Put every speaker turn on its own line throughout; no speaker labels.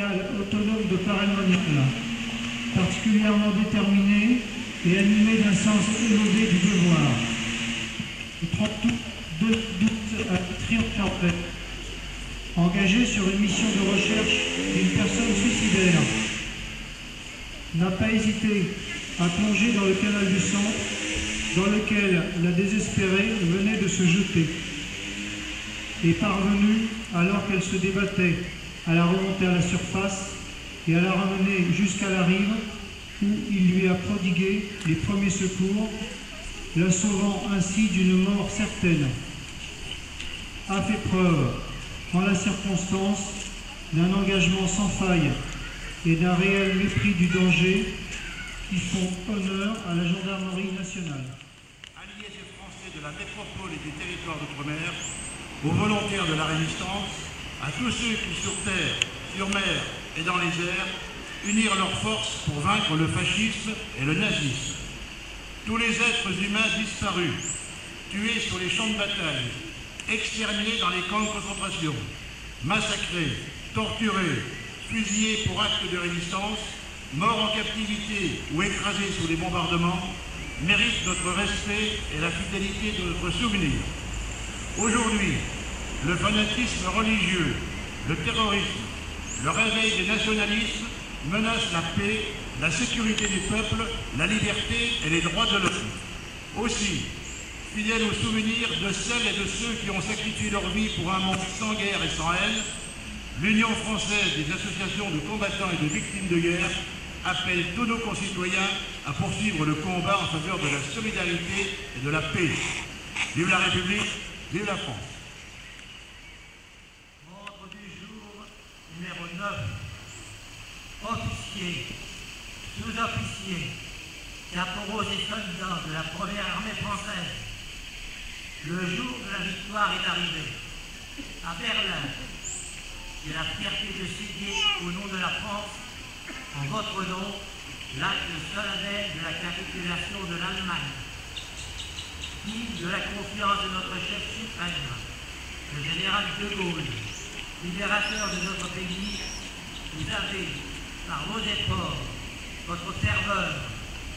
nationale autonome de Paray-Monial, particulièrement déterminé et animé d'un sens élevé du devoir. Le 30 août 2012 à Vitry-en-Cambrai, engagé sur une mission de recherche d'une personne suicidaire, n'a pas hésité à plonger dans le canal du Centre, dans lequel la désespérée venait de se jeter, et parvenue, alors qu'elle se débattait, à la remonter à la surface et à la ramener jusqu'à la rive, où il lui a prodigué les premiers secours, la sauvant ainsi d'une mort certaine. A fait preuve, en la circonstance, d'un engagement sans faille et d'un réel mépris du danger qui font honneur à la gendarmerie nationale.
Alliés et Français de la métropole et des territoires d'outre-mer, aux volontaires de la résistance, à tous ceux qui sur terre, sur mer et dans les airs unirent leurs forces pour vaincre le fascisme et le nazisme. Tous les êtres humains disparus, tués sur les champs de bataille, exterminés dans les camps de concentration, massacrés, torturés, fusillés pour actes de résistance, morts en captivité ou écrasés sous les bombardements, méritent notre respect et la fidélité de notre souvenir. Aujourd'hui, le fanatisme religieux, le terrorisme, le réveil des nationalismes menacent la paix, la sécurité du peuple, la liberté et les droits de l'homme. Aussi, fidèles au souvenir de celles et de ceux qui ont sacrifié leur vie pour un monde sans guerre et sans haine, l'Union française des associations de combattants et de victimes de guerre appelle tous nos concitoyens à poursuivre le combat en faveur de la solidarité et de la paix. Vive la République, vive la France.
Ordre du jour numéro 9. Officiers, sous-officiers, caporaux et soldats de la première armée française, le jour de la victoire est arrivé. À Berlin, j'ai la fierté de signer au nom de la France, en votre nom, l'acte solennel de la capitulation de l'Allemagne. Digne de la confiance de notre chef suprême, le général de Gaulle, libérateur de notre pays, vous avez, par vos efforts, votre ferveur,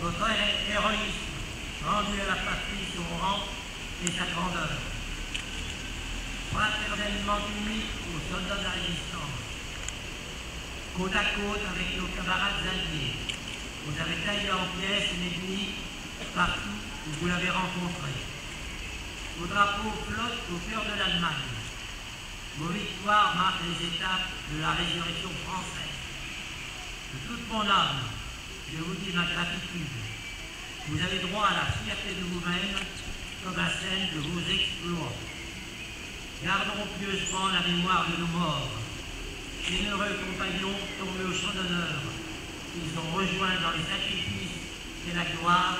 votre héroïsme, rendu à la patrie son rang et sa grandeur. Fraternellement unis aux soldats de la résistance, côte à côte avec nos camarades alliés, vous avez taillé en pièces l'ennemi partout où vous l'avez rencontré. Vos drapeaux flottent au cœur de l'Allemagne. Vos victoires marquent les étapes de la résurrection française. De toute mon âme, je vous dis ma gratitude. Vous avez droit à la fierté de vous-même comme à celle de vos exploits. Gardons pieusement la mémoire de nos morts, généreux compagnons tombés au champ d'honneur. Ils ont rejoint dans les sacrifices et la gloire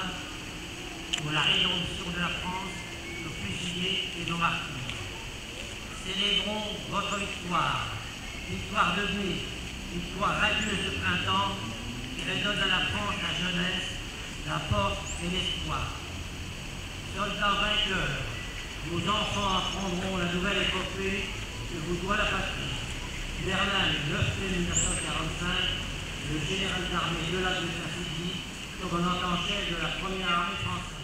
pour la rédemption de la France, nos fusillés et nos martyrs. Célébrons votre victoire, victoire de mai, victoire radieuse de printemps qui redonne à la France la jeunesse, la force et l'espoir. Soldats vainqueurs, vos enfants apprendront la nouvelle épopée que vous doit la patrie. Berlin, le 9 mai 1945, le général d'armée de la Saint-Cyr, commandant-en-chef de la première armée française.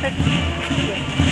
fatigué.